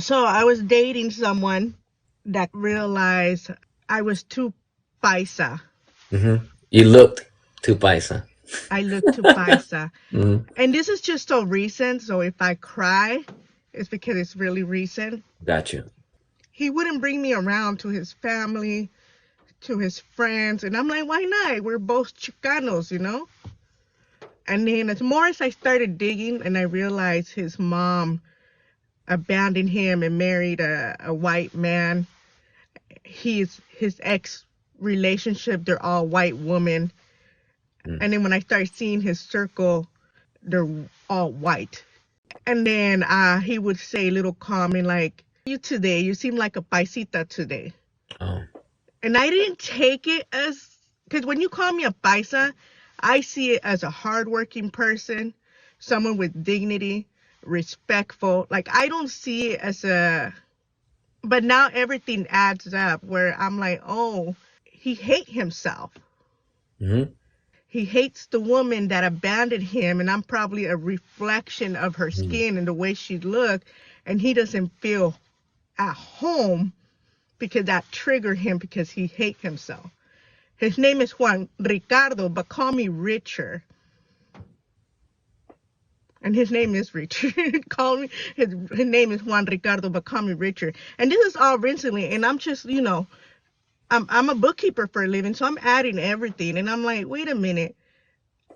So I was dating someone that realized I was too paisa. You looked too Paisa. I look too paisa. Hmm. And this is just so recent. So if I cry, it's because it's really recent. Got you. He wouldn't bring me around to his family, to his friends. And I'm like, why not? We're both Chicanos. And then as more as I started digging and I realized his mom abandoned him and married a white man, his ex relationship, they're all white women. Mm. And then when I started seeing his circle, they're all white. And then he would say a little comment like, you today, you seem like a paisita today. Oh. And I didn't take it as, because when you call me a paisa, I see it as a hardworking person, someone with dignity, respectful. Like, I don't see it as a, but now everything adds up where I'm like, oh, he hates himself. Hmm. He hates the woman that abandoned him, and I'm probably a reflection of her Hmm. skin and the way she looked, and he doesn't feel at home because that triggered him because he hates himself. His name is Juan Ricardo, but call me Richard. And his name is Richard. Call me his name is Juan Ricardo, but call me Richard. And this is all recently, and I'm just, I'm a bookkeeper for a living, so I'm adding everything. And I'm like, wait a minute,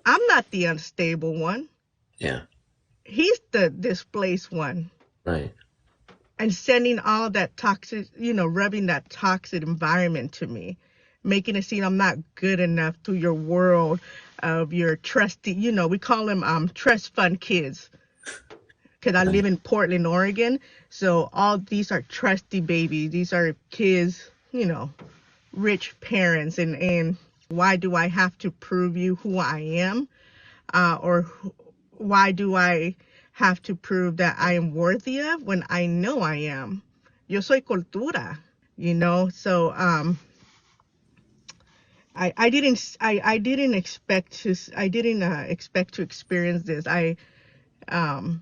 I'm not the unstable one. Yeah. He's the displaced one. Right. And sending all that toxic, rubbing that toxic environment to me, making it seem I'm not good enough to your world of your trusty, we call them trust fund kids because I live Right. in Portland, Oregon. So all these are trusty babies. These are kids, rich parents. And why do I have to prove you who I am? Or why do I have to prove that I am worthy of when I know I am? Yo soy cultura. So I didn't expect to experience this. Um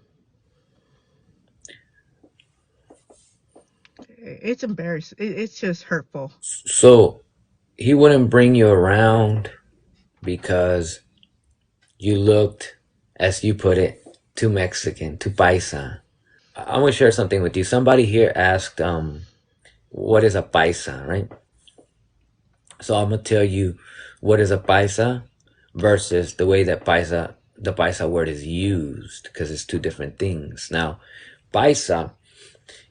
it's embarrassing. It's just hurtful. So he wouldn't bring you around because you looked, as you put it, too Mexican, too paisa. I'm gonna share something with you. Somebody here asked, what is a paisa, right? So I'm gonna tell you what is a paisa versus the way that the paisa word is used, because it's two different things. Now, paisa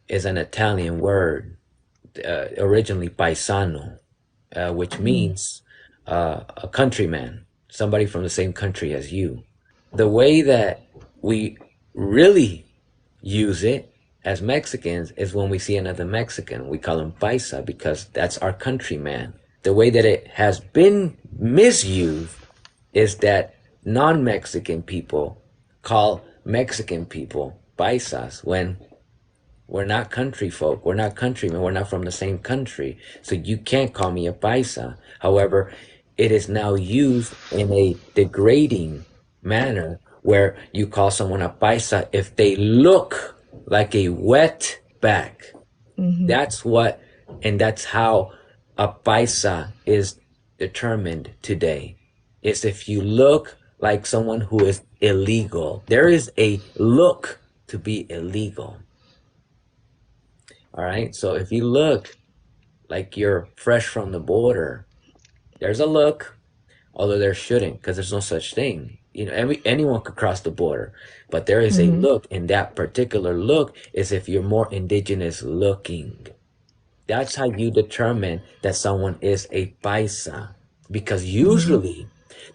is an Italian word, originally paisano, which Mm-hmm. means a countryman, somebody from the same country as you. The way that we really use it as Mexicans is when we see another Mexican. We call him paisa because that's our countryman. The way that it has been misused is that non-Mexican people call Mexican people paisas when we're not country folk. We're not countrymen. We're not from the same country. So you can't call me a paisa. However, it is now used in a degrading manner where you call someone a paisa if they look like a wetback. Mm-hmm. That's what, and that's how a paisa is determined today. Is if you look like someone who is illegal. There is a look to be illegal. All right. So if you look like you're fresh from the border, there's a look, although there shouldn't, because there's no such thing. Anyone could cross the border, but there is a Mm-hmm. look, and that particular look is if you're more indigenous looking. That's how you determine that someone is a paisa, because Mm-hmm. usually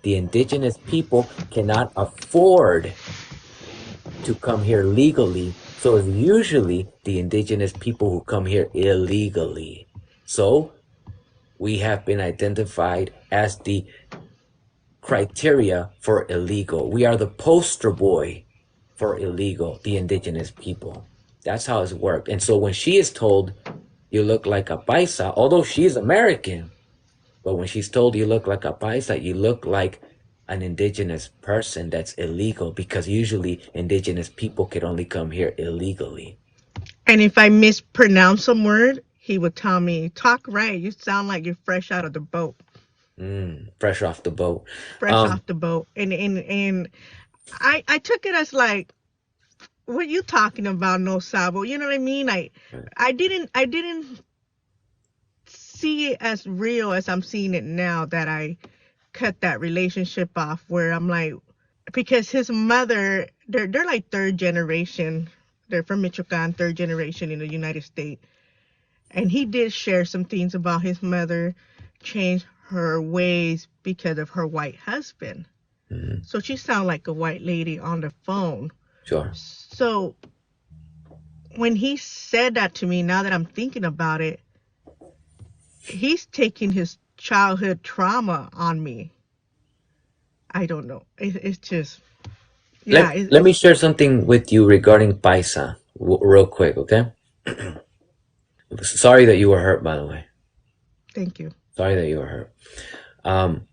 the indigenous people cannot afford to come here legally. So it's usually the indigenous people who come here illegally. So we have been identified as the criteria for illegal. We are the poster boy for illegal, the indigenous people. That's how it's worked. And so when she is told you look like a paisa, although she's American, but when she's told you look like a paisa, you look like an indigenous person that's illegal, because usually indigenous people can only come here illegally. And if I mispronounce some word, he would tell me, "Talk right. You sound like you're fresh out of the boat." Fresh off the boat. Fresh Um, off the boat. And I took it as like, what you talking about, no sabo? You know what I mean? I didn't see it as real as I'm seeing it now that I cut that relationship off, where I'm like, because his mother, they're like third generation. They're from Michoacan, third generation in the United States. And he did share some things about his mother changed her ways because of her white husband. mhm, So she sounded like a white lady on the phone. sure. So when he said that to me, now that I'm thinking about it, he's taking his childhood trauma on me. I don't know. It's just, yeah, Let me share something with you regarding Paisa, real quick, okay? Sorry that you were hurt, by the way. thank you. Sorry that you were hurt. Um,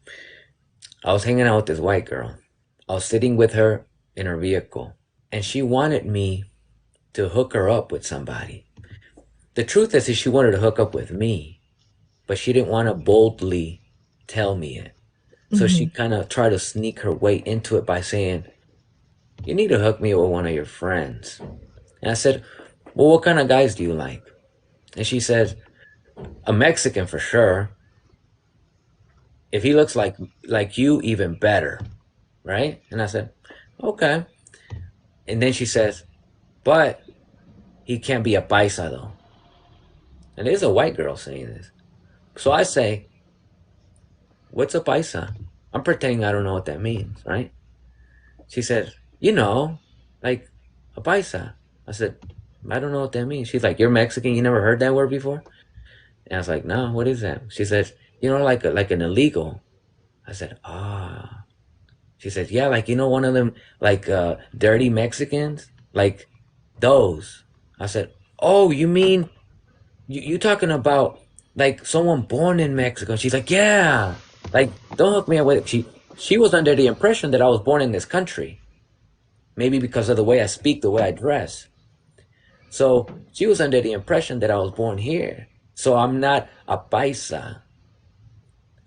I was hanging out with this white girl. I was sitting with her in her vehicle, and she wanted me to hook her up with somebody. The truth is she wanted to hook up with me, but she didn't want to boldly tell me it. So she Hmm. kind of tried to sneak her way into it by saying, "You need to hook me up with one of your friends." And I said, "Well, what kind of guys do you like?" And she said, "A Mexican for sure. If he looks like you, even better." Right? And I said, "Okay." And then she says, "But he can't be a paisa though." And it is a white girl saying this. So I say, "What's a paisa?" I'm pretending I don't know what that means, right? She said, like a paisa. I said, "I don't know what that means." She's like, "You're Mexican, you never heard that word before?" And I was like, "No, what is that?" She says, like an illegal." I said, "Ah." She said, "Yeah, like one of them like dirty Mexicans? Like those." I said, "Oh, you mean you talking about like someone born in Mexico?" She's like, "Yeah." Like, don't hook me up with it. She was under the impression that I was born in this country. Maybe because of the way I speak, the way I dress. So she was under the impression that I was born here. So I'm not a paisa.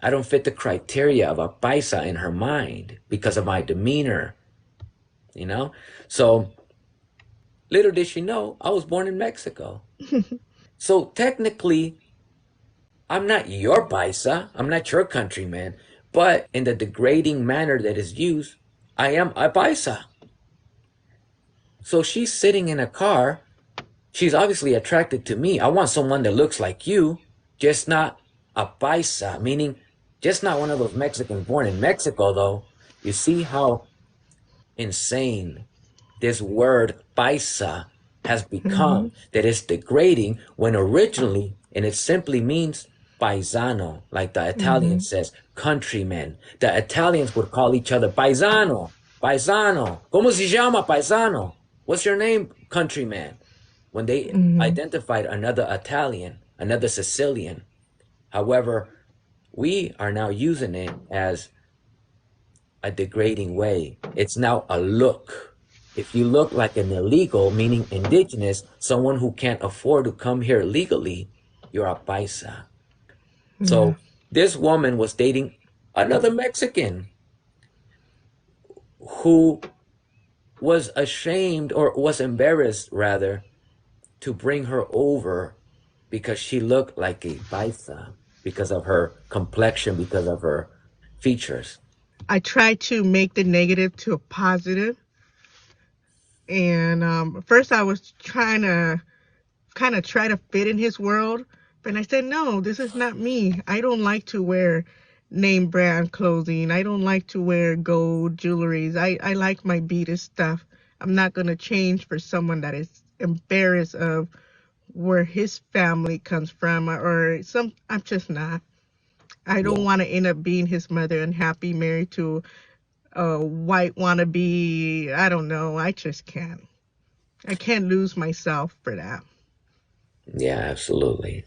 I don't fit the criteria of a paisa in her mind because of my demeanor, you know? So little did she know I was born in Mexico. So technically, I'm not your paisa. I'm not your countryman. But in the degrading manner that is used, I am a paisa. So she's sitting in a car. She's obviously attracted to me. I want someone that looks like you, just not a paisa, meaning just not one of those Mexicans born in Mexico, though. You see how insane this word paisa has Hmm. become, that it's degrading when originally, and it simply means paisano, like the Italian Hmm. says, countrymen. The Italians would call each other paisano, paisano. ¿Cómo se llama paisano? What's your name, countryman? When they Hmm. identified another Italian, another Sicilian. However, we are now using it as a degrading way. It's now a look. If you look like an illegal, meaning indigenous, someone who can't afford to come here legally, you're a paisa. Yeah. So this woman was dating another Mexican who was ashamed, or was embarrassed rather, to bring her over because she looked like a paisa, because of her complexion, because of her features. I try to make the negative to a positive. And first I was trying to kind of try to fit in his world. But I said, no, this is not me. I don't like to wear name brand clothing. I don't like to wear gold jewelries. I like my beaded stuff. I'm not going to change for someone that is embarrassed of where his family comes from, or some. I'm just not. I don't Yeah, want to end up being his mother and happy married to a white wannabe. I don't know. I just can't. I can't lose myself for that. yeah, absolutely.